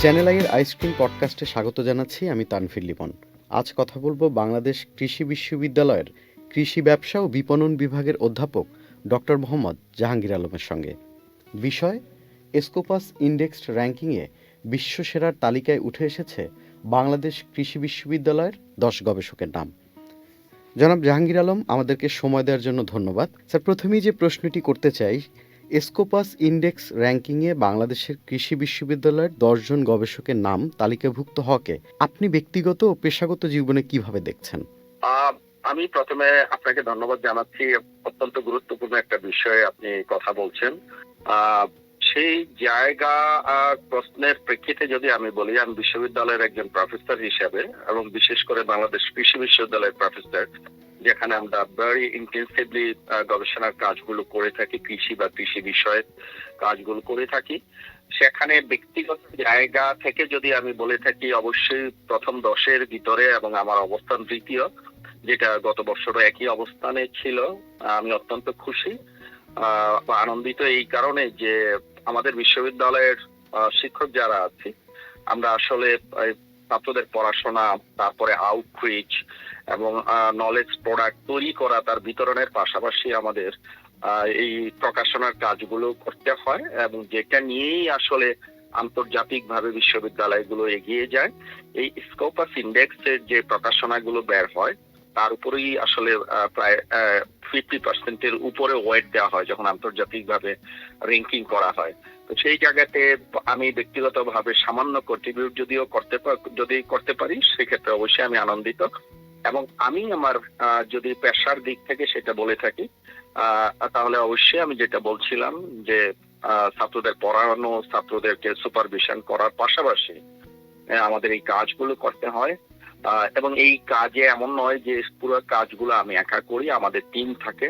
Channel আইয়ের ice cream পডকাস্টে স্বাগত জানাচ্ছি। আমি তানফির লিপন। আজ কথা বলবো বাংলাদেশ কৃষি বিশ্ববিদ্যালয়ের কৃষি ব্যবসা ও বিপণন বিভাগের অধ্যাপক ডক্টর মোহাম্মদ জাহাঙ্গীর আলমের সঙ্গে। বিষয়, স্কোপাস ইন্ডেক্সড র্যাঙ্কিংয়ে বিশ্বসেরার তালিকায় উঠে এসেছে বাংলাদেশ কৃষি বিশ্ববিদ্যালয়ের 10 গবেষকের নাম। জনাব জাহাঙ্গীর আলম, আমাদেরকে সময় দেওয়ার জন্য ধন্যবাদ। স্যার, প্রথমেই যে প্রশ্নটি করতে চাই, স্কোপাস ইন্ডেক্স র্যাঙ্কিংয়ে বাংলাদেশের কৃষি বিশ্ববিদ্যালয়ের 10 জন গবেষকের নাম তালিকাভুক্ত হওয়াকে আপনি ব্যক্তিগত ও পেশাগত জীবনে কিভাবে দেখছেন? আমি প্রথমে আপনাকে ধন্যবাদ জানাচ্ছি। অত্যন্ত গুরুত্বপূর্ণ একটা বিষয়ে আপনি কথা বলছেন। সেই জায়গা প্রশ্নের প্রেক্ষিতে যদি আমি বলি, আমি বিশ্ববিদ্যালয়ের একজন প্রফেসর হিসেবে এবং বিশেষ করে বাংলাদেশ কৃষি বিশ্ববিদ্যালয়ের প্রফেসর, যেখানে আমরা ভেরি ইন্টেন্সিভলি গবেষণার কাজগুলো করে থাকি, কৃষি বা কৃষি বিষয়ে কাজগুলো করে থাকি, সেখানে ব্যক্তিগত জায়গা থেকে যদি আমি বলে থাকি, অবশ্যই প্রথম 10-এর ভিতরে এবং আমার অবস্থান তৃতীয়, যেটা গত বছরও একই অবস্থানে ছিল। আমি অত্যন্ত খুশি বা আনন্দিত এই কারণে যে আমাদের বিশ্ববিদ্যালয়ের শিক্ষক যারা আছে, আমরা আসলে ছাত্রদের পড়াশোনা, তারপরে আউটরিচ এবং নলেজ প্রোডাক্ট তৈরি করা, তার বিতরণের পাশাপাশি আমাদের এই প্রকাশনার কাজগুলো করতে হয় এবং যেটা নিয়েই আসলে আন্তর্জাতিকভাবে বিশ্ববিদ্যালয়গুলো এগিয়ে যায়। এই স্কোপাস ইন্ডেক্সের যে প্রকাশনাগুলো বের হয়, তার উপরেই আসলে প্রায় 50%-এর উপরে ওয়েট দেওয়া হয় যখন আন্তর্জাতিকভাবে র্যাঙ্কিং করা হয়। তো সেই জায়গাতে আমি ব্যক্তিগতভাবে সামান্য কন্ট্রিবিউট যদি করতে পারি, সেক্ষেত্রে অবশ্যই আমি আনন্দিত। এবং আমি আমার যদি পেশার দিক থেকে সেটা বলে থাকি, তাহলে অবশ্যই আমি যেটা বলছিলাম যে ছাত্রদের পড়ানো, ছাত্রদেরকে সুপারভিশন করার পাশাপাশি আমাদের এই কাজগুলো করতে হয়। এবং এই কাজে এমন নয় যে পুরো কাজগুলো আমি একা করি, আমাদের টিম থাকে।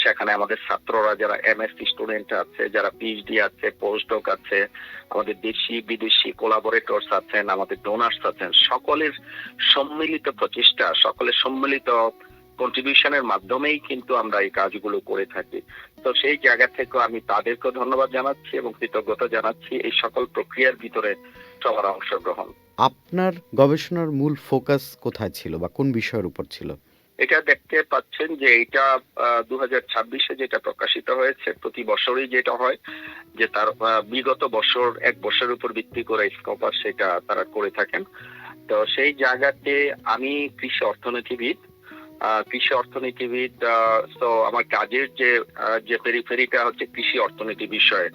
সেখানে আমাদের ছাত্ররা যারা এমএসসি স্টুডেন্ট আছে, যারা পিএইচডি আছে, পোস্টডক আছে, আমাদের দেশি বিদেশি কোলাবোরেটরস আছেন, আমাদের ডোনার্স আছেন, সকলের সম্মিলিত প্রচেষ্টা, সকলের সম্মিলিত কন্ট্রিবিউশনের মাধ্যমেই কিন্তু আমরা এই কাজগুলো করে থাকি। তো সেই জায়গা থেকে আমি তাদেরকেও ধন্যবাদ জানাচ্ছি এবং কৃতজ্ঞতা জানাচ্ছি এই সকল প্রক্রিয়ার ভিতরে সবার অংশগ্রহণ। আপনার গবেষণার মূল ফোকাস কোথায় ছিল বা কোন বিষয়ের উপর ছিল? এটা দেখতে পাচ্ছেন যে এটা 2026-এ যেটা প্রকাশিত হয়েছে, প্রতি বছরই যেটা হয় যে তার বিগত বছর এক বছরের উপর ভিত্তি করে স্কোপাস সেটা তারা করে থাকেন। তো সেই জায়গাতে আমি কৃষি অর্থনীতিবিদ। তো আমার কাজের যে পেরিফেরিটা হচ্ছে কৃষি অর্থনীতি বিষয়ে।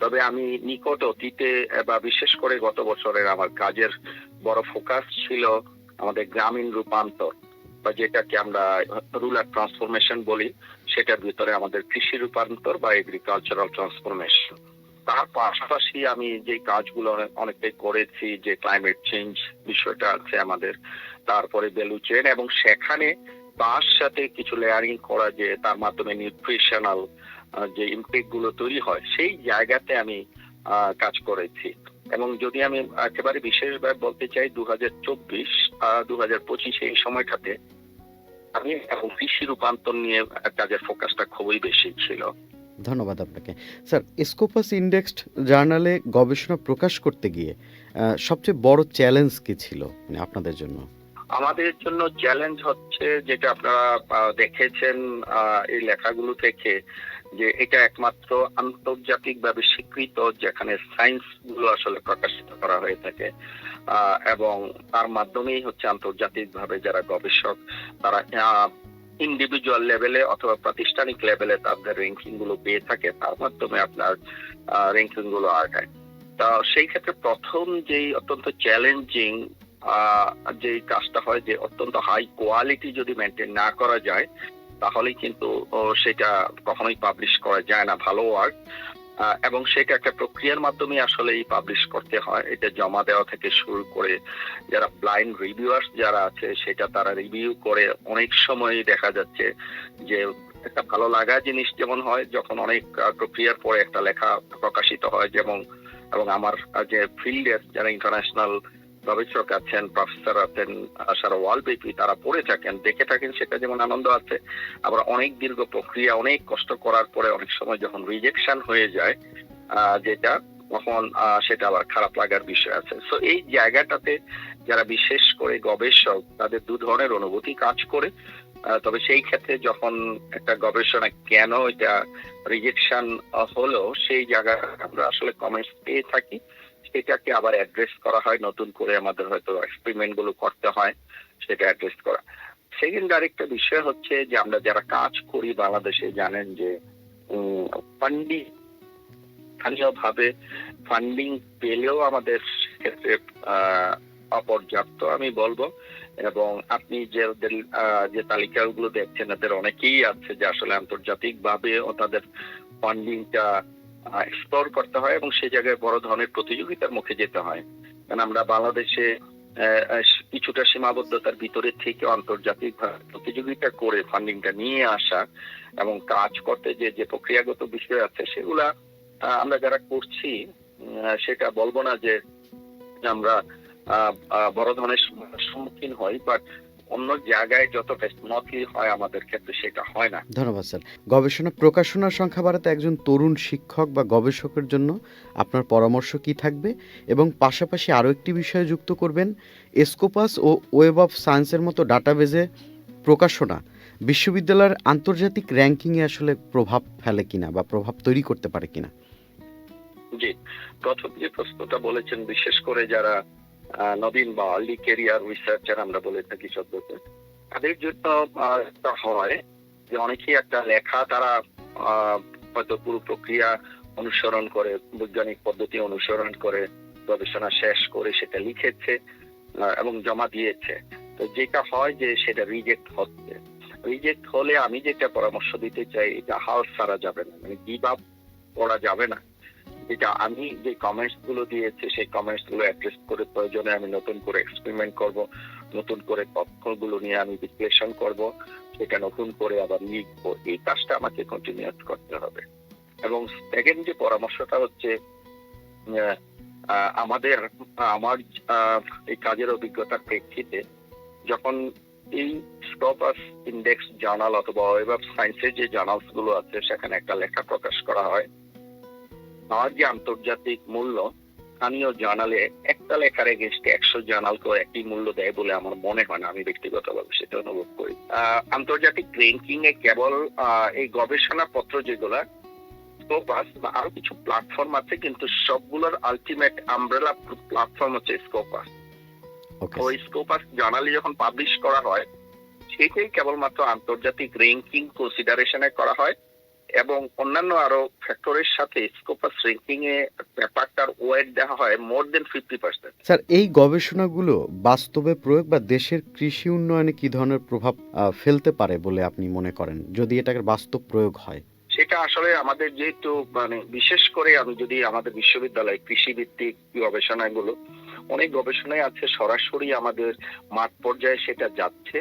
তবে আমি নিকট অতীতে বা বিশেষ করে গত বছরের আমার কাজের বড় ফোকাস ছিল আমাদের গ্রামীণ রূপান্তর, বা যেটাকে আমরা রুরাল ট্রান্সফরমেশন বলি, সেটার ভিতরে আমাদের কৃষি রূপান্তর বা এগ্রিকালচারাল ট্রান্সফরমেশন। তার পাশাপাশি আমি যে কাজগুলো অনেকটাই করেছি, যে ক্লাইমেট চেঞ্জ বিষয়টা আছে আমাদের, তারপরে ভ্যালু চেইন, এবং সেখানে তার সাথে কিছু লেয়ারিং করা, যে তার মাধ্যমে নিউট্রিশনাল যে ইমপ্যাক্ট গুলো তৈরি হয়, সেই জায়গাতে আমি কাজ করেছি। এবং যদি আমি একেবারে বিশেষভাবে বলতে চাই, 2024-2025 এই সময়টাতে আমি এবং কৃষি রূপান্তর নিয়ে কাজের ফোকাসটা খুবই বেশি ছিল। ধন্যবাদ আপনাকে। স্যার, স্কোপাস ইন্ডেক্সড জার্নালে গবেষণা প্রকাশ করতে গিয়ে সবচেয়ে বড় চ্যালেঞ্জ কি ছিল মানে আপনাদের জন্য? আমাদের জন্য চ্যালেঞ্জ হচ্ছে, যেটা আপনারা দেখেছেন এই লেখাগুলো থেকে, যে এটা একমাত্র আন্তর্জাতিকভাবে স্বীকৃত যেখানে সায়েন্স গুলো আসলে প্রকাশিত করা হয়ে থাকে, এবং তার মাধ্যমেই হচ্ছে আন্তর্জাতিকভাবে যারা গবেষক, তারা ইন্ডিভিজুয়াল লেভেলে অথবা প্রাতিষ্ঠানিক লেভেলে তাদের র্যাঙ্কিং গুলো পেয়ে থাকে, তার মাধ্যমে আপনার র্যাঙ্কিং গুলো আগায়। তা সেই ক্ষেত্রে প্রথম যেই অত্যন্ত চ্যালেঞ্জিং যে কাজটা হয়, যে অত্যন্ত হাই কোয়ালিটি যদি মেনটেন না করা যায়, তাহলে কিন্তু সেটা কখনোই পাবলিশ করা যায় না ভালো ওয়ার্ক। এবং সেটা একটা প্রক্রিয়ার মাধ্যমে আসলেই পাবলিশ করতে হয়। এটা জমা দেওয়া থেকে শুরু করে যারা ব্লাইন্ড রিভিউয়ার্স যারা আছে, সেটা তারা রিভিউ করে। অনেক সময় দেখা যাচ্ছে যে একটা ভালো লাগা জিনিস যেমন হয় যখন অনেক প্রক্রিয়ার পরে একটা লেখা প্রকাশিত হয়, যেমন এবং আমার যে ফিল্ডের যারা ইন্টারন্যাশনাল গবেষক আছেন, প্রফেসর আছেন সারা ওয়ার্ল্ড ব্যাপী, তারা পড়ে থাকেন, দেখে থাকেন, সেটা যেমন আনন্দ আছে। আবার অনেক দীর্ঘ প্রক্রিয়া, অনেক কষ্ট করার পরে অনেক সময় যখন রিজেকশন হয়ে যায়, যেটা তখন সেটা আবার খারাপ লাগার বিষয় আছে। সো এই জায়গাটাতে যারা বিশেষ করে গবেষক তাদের দু ধরনের অনুভূতি কাজ করে। তবে সেই ক্ষেত্রে যখন একটা গবেষণা কেন এটা রিজেকশন হলো সেই জায়গায় আমরা আসলে কমেন্টস পেয়ে থাকি। সেটাকে আবার অ্যাড্রেস করা হয়, নতুন করে আমাদের হয়তো এক্সপেরিমেন্ট গুলো করতে হয় সেটা অ্যাড্রেস করা। সেকেন্ড আরেকটা বিষয় হচ্ছে যে আমরা যারা কাজ করি বাংলাদেশে জানেন যে ফান্ডিং স্থানীয়ভাবে ফান্ডিং পেলেও আমাদের ক্ষেত্রে আহ, অপর্যাপ্ত আমি বলবো। এবং আপনি যে তালিকাগুলো দেখছেন এদের অনেকেই আছে যে আসলে আন্তর্জাতিক ভাবে তাদের ফান্ডিংটা এক্সপ্লোর করতে হয় এবং সেই জায়গায় বড় ধরনের প্রতিযোগিতার মুখে যেতে হয়। কারণ আমরা বাংলাদেশে কিছুটা সীমাবদ্ধতার ভিতরে থেকে আন্তর্জাতিক প্রতিযোগিতা করে ফান্ডিংটা নিয়ে আসা এবং কাজ করতে যে প্রক্রিয়াগত বিষয় আছে সেগুলা আমরা যারা করছি সেটা বলবো না যে আমরা বড় ধরনের সম্মুখীন হই, বাট অন্য জায়গায় যতটা স্মুথলি হয় আমাদের ক্ষেত্রে সেটা হয় না। ধন্যবাদ স্যার। গবেষণা প্রকাশনার সংখ্যা বাড়াতে একজন তরুণ শিক্ষক বা গবেষকের জন্য আপনার পরামর্শ কি থাকবে, এবং পাশাপাশি আরও একটি বিষয় যুক্ত করবেন, স্কোপাস ও ওয়েব অফ সায়েন্সের মতো ডাটাবেজে প্রকাশনা বিশ্ববিদ্যালয়ের আন্তর্জাতিক র্যাঙ্কিংয়ে আসলে প্রভাব ফেলে কিনা বা প্রভাব তৈরি করতে পারে কিনা? জি, প্রথম যে প্রশ্নটা বলেছেন বিশেষ করে যারা নবীন বা আর্লি ক্যারিয়ার রিসার্চার আমরা বলে থাকি শব্দতে, তাদের জন্য একটা হয় যে অনেকেই একটা লেখা তারা হয়তো পুরো প্রক্রিয়া অনুসরণ করে, বৈজ্ঞানিক পদ্ধতি অনুসরণ করে গবেষণা শেষ করে সেটা লিখেছে এবং জমা দিয়েছে। তো যেটা হয় যে সেটা রিজেক্ট হচ্ছে। রিজেক্ট হলে আমি যেটা পরামর্শ দিতে চাই, এটা হাল ছাড়া যাবে না, মানে গিভ আপ করা যাবে না। যেটা আমি যে কমেন্টস গুলো দিয়েছি সেই কমেন্টস গুলো অ্যাড্রেস করে প্রয়োজনে আমি নতুন করে এক্সপেরিমেন্ট করব, নতুন করে তথ্যগুলো নিয়ে আমি বিশ্লেষণ করব, সেটা নতুন করে আবার লিখবো। এই কাজটা আমাকে কন্টিনিউয়াস করতে হবে। এবং সেকেন্ড যে পরামর্শটা হচ্ছে আমার এই কাজের অভিজ্ঞতার প্রেক্ষিতে যখন এই স্কপাস ইন্ডেক্স জার্নাল অথবা ওয়েব অফ সায়েন্সের যে জার্নালস গুলো আছে সেখানে একটা লেখা প্রকাশ করা হয়, আমার যে আন্তর্জাতিক মূল্য স্থানীয় জার্নালে একটা লেখার এগেনস্টে 100 জার্নালকে একই মূল্য দেয় বলে আমার মনে হয় না। আমি ব্যক্তিগতভাবে সেটা অনুভব করি। আন্তর্জাতিক র্যাঙ্কিং এ কেবল এই গবেষণা পত্র যেগুলা স্কোপাস বা আরো কিছু প্ল্যাটফর্ম আছে, কিন্তু সবগুলোর আলটিমেট আমব্রেলা প্ল্যাটফর্ম হচ্ছে স্কোপাস। ওই স্কোপাস জার্নালে যখন পাবলিশ করা হয় সেটাই কেবলমাত্র আন্তর্জাতিক র্যাঙ্কিং কনসিডারেশনে করা হয় এবং অন্যান্য আরো ফ্যাক্টরের সাথে স্কোপাস র্যাঙ্কিং এ ব্যাপারটার ওয়েট দেওয়া হয় মোর দেন 50%। স্যার, এই গবেষণাগুলো বাস্তবে প্রয়োগ বা দেশের কৃষি উন্নয়নে কি ধরনের প্রভাব ফেলতে পারে বলে আপনি মনে করেন, যদি এটাকে বাস্তব প্রয়োগ হয়? সেটা আসলে আমাদের যেহেতু মানে বিশেষ করে আমি যদি আমাদের বিশ্ববিদ্যালয় কৃষি ভিত্তিক গবেষণাগুলো, অনেক গবেষণায় আছে সরাসরি আমাদের মাঠ পর্যায়ে সেটা যাচ্ছে।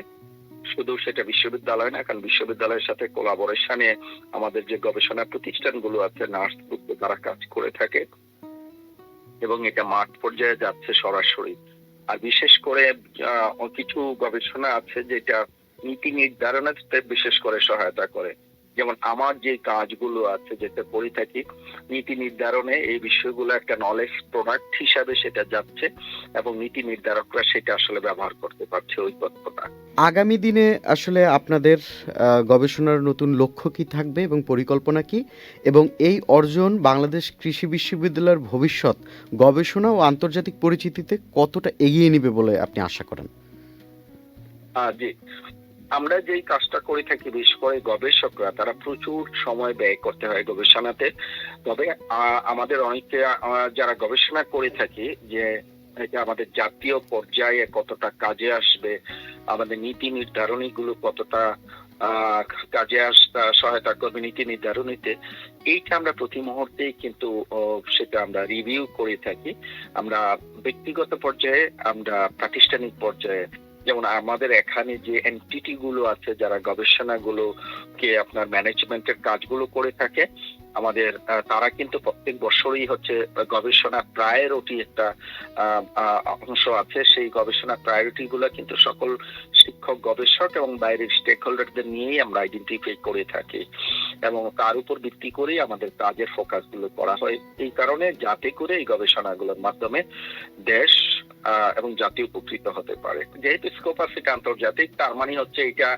শুধু সেটা বিশ্ববিদ্যালয় না, কারণ বিশ্ববিদ্যালয়ের সাথে কোলাবোরেশনে আমাদের যে গবেষণা প্রতিষ্ঠানগুলো আছে নার্স গ্রুপ তারা কাজ করে থাকে এবং এটা মাঠ পর্যায়ে যাচ্ছে সরাসরি। আর বিশেষ করে কিছু গবেষণা আছে যেটা নীতি নির্ধারণের বিশেষ করে সহায়তা করে। যেমন আমার যে কাজগুলো আছে যেটা করে থাকি নীতি নির্ধারণে এই বিষয়গুলো একটা নলেজ প্রোডাক্ট হিসাবে সেটা যাচ্ছে এবং নীতি নির্ধারকরা সেটা আসলে ব্যবহার করতে পারছে ওই তথ্যটা। আগামী দিনে আসলে আপনাদের গবেষণার নতুন লক্ষ্য কি থাকবে এবং পরিকল্পনা কি, এবং এই অর্জন বাংলাদেশ কৃষি বিশ্ববিদ্যালয়ের ভবিষ্যৎ গবেষণা ও আন্তর্জাতিক পরিচিতিতে কতটা এগিয়ে নেবে বলে আপনি আশা করেন? জি, আমরা যেই কাজটা করে থাকি বিশেষ করে গবেষকরা তারা প্রচুর সময় ব্যয় করতে হয় গবেষণাতে। তবে আমাদের অনেকে যারা গবেষণা করে থাকি যে এটা আমাদের জাতীয় পর্যায়ে কতটা কাজে আসবে, আমাদের নীতি নির্ধারণী গুলো কতটা কাজে সহায়তা করবে নীতি নির্ধারণীতে, এইটা আমরা প্রতি মুহূর্তেই কিন্তু সেটা আমরা রিভিউ করে থাকি। আমরা ব্যক্তিগত পর্যায়ে, আমরা প্রাতিষ্ঠানিক পর্যায়ে, যেমন আমাদের এখানে যে এনটিটি গুলো আছে যারা গবেষণাগুলো কে আপনার ম্যানেজমেন্টের কাজগুলো করে থাকে, আমাদের তারা কিন্তু প্রত্যেক বছরই হচ্ছে গবেষণা প্রায়োরিটি একটা অংশ আছে। সেই গবেষণা প্রায়োরিটি গুলো কিন্তু সকল শিক্ষক, গবেষক এবং বাইরের স্টেক হোল্ডারদের নিয়েই আমরা আইডেন্টিফাই করে থাকি এবং তার উপর ভিত্তি করেই আমাদের কাজের ফোকাস গুলো করা হয়। এই কারণে যাতে করে এই গবেষণাগুলোর মাধ্যমে দেশ এবং জাতি উপকৃত হতে পারে। যেহেতু স্কোপ আছে এটা আন্তর্জাতিক, তার মানে হচ্ছে এটা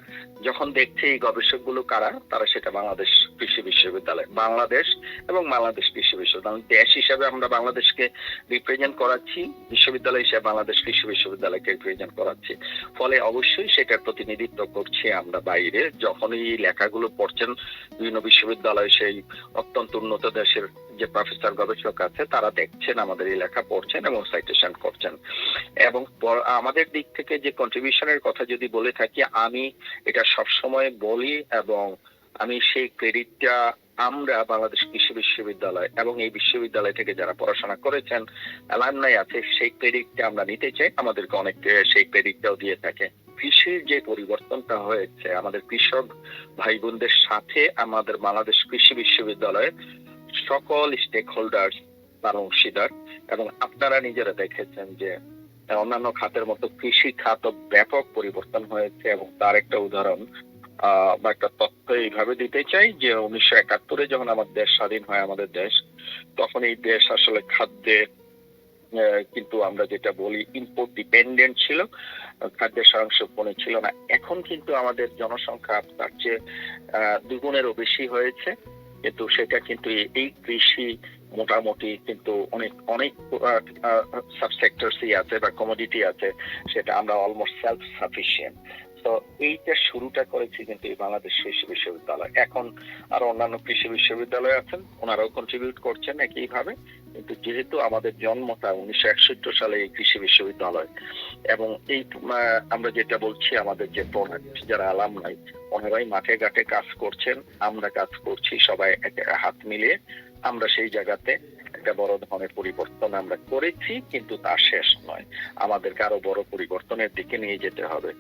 যখন দেখছে এই গবেষকগুলো কারা, তারা সেটা বাংলাদেশ কৃষি বিশ্ববিদ্যালয়, বাংলাদেশ এবং বাংলাদেশ কৃষি বিশ্ববিদ্যালয় দেশ হিসেবে আমরা বাংলাদেশকে রিপ্রেজেন্ট করাচ্ছি, বিশ্ববিদ্যালয় হিসেবে বাংলাদেশ কৃষি বিশ্ববিদ্যালয়কে রিপ্রেজেন্ট করাচ্ছি। ফলে অবশ্যই সেটার প্রতিনিধিত্ব করছি আমরা বাইরে। যখন এই লেখাগুলো পড়ছেন বিভিন্ন বিশ্ববিদ্যালয়, সেই অত্যন্ত উন্নত দেশের যে প্রফেসর, গবেষক আছে, তারা দেখছেন আমাদের এই লেখা, পড়ছেন এবং সাইটেশন করছেন। এবং আমাদের দিক থেকে যে কন্ট্রিবিউশনের কথা যদি বলে থাকি, আমি এটা সবসময় বলি এবং আমি সেই ক্রেডিটটা আমরা বাংলাদেশ কৃষি বিশ্ববিদ্যালয় এবং এই বিশ্ববিদ্যালয় থেকে যারা পড়াশোনা করেছেন, অ্যালামনাই আছে, সেই ক্রেডিটটা আমরা নিতে চাই। আমাদেরকে অনেক সেই ক্রেডিটটাও দিয়ে থাকে। কৃষির যে পরিবর্তনটা হয়েছে আমাদের কৃষক ভাই বোনদের সাথে আমাদের বাংলাদেশ কৃষি বিশ্ববিদ্যালয়ের সকল স্টেক হোল্ডার তার অংশীদার, এবং আপনারা নিজেরা দেখেছেন যে অন্যান্য খাতের মতো কৃষি খাত ব্যাপক পরিবর্তন হয়েছে। এবং তার একটা উদাহরণ বা একটা তথ্য এইভাবে দিতে চাই যে 1971-এ যখন আমাদের দেশ স্বাধীন হয়, আমাদের দেশ, তখন এই দেশ আসলে খাদ্যে কিন্তু আমরা যেটা বলি ইম্পোর্ট ডিপেন্ডেন্ট ছিল, খাদ্যের সংরক্ষণে ছিল না। এখন কিন্তু আমাদের জনসংখ্যা তার চেয়ে দ্বিগুণেরও বেশি হয়েছে, কিন্তু সেটা কিন্তু এই কৃষি মোটামুটি কিন্তু অনেক অনেক সাবসেক্টরসই আছে বা কমোডিটি আছে, সেটা আমরা অলমোস্ট সেলফ সাফিসিয়েন্ট। তো এইটা শুরুটা করেছি কিন্তু এই বাংলাদেশ কৃষি বিশ্ববিদ্যালয়। এখন আরো অন্যান্য কৃষি বিশ্ববিদ্যালয় আছেন, ওনারাও কন্ট্রিবিউট করছেন একইভাবে। কিন্তু যেহেতু আমাদের জন্মটা 1961 সালে এই কৃষি বিশ্ববিদ্যালয়, এবং এই আমরা যেটা বলছি আমাদের যে প্রোডাক্ট, যারা অ্যালামনাই ওনারাই মাঠে ঘাটে কাজ করছেন, আমরা কাজ করছি সবাই হাত মিলিয়ে। আমরা সেই জায়গাতে একটা বড় ধরনের পরিবর্তন আমরা করেছি, কিন্তু তা শেষ নয়। আমাদেরকে আরো বড় পরিবর্তনের দিকে নিয়ে যেতে হবে।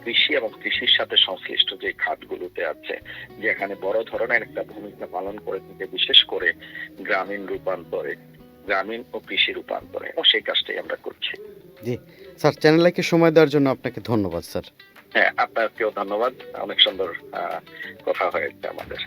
কৃষি এবং কৃষির সাথে সংশ্লিষ্ট যে খাতগুলোতে আছে, যেখানে বড় ধরনের একটা ভূমিকা পালন করে থাকে, বিশেষ করে গ্রামীণ রূপান্তরে, গ্রামীণ ও কৃষি রূপান্তরে, এবং সেই কাজটাই আমরা করছি। জি স্যার, চ্যানেলকে সময় দেওয়ার জন্য আপনাকে ধন্যবাদ স্যার। হ্যাঁ, আপনাকেও ধন্যবাদ। অনেক সুন্দর কথা হয়েছে আমাদের।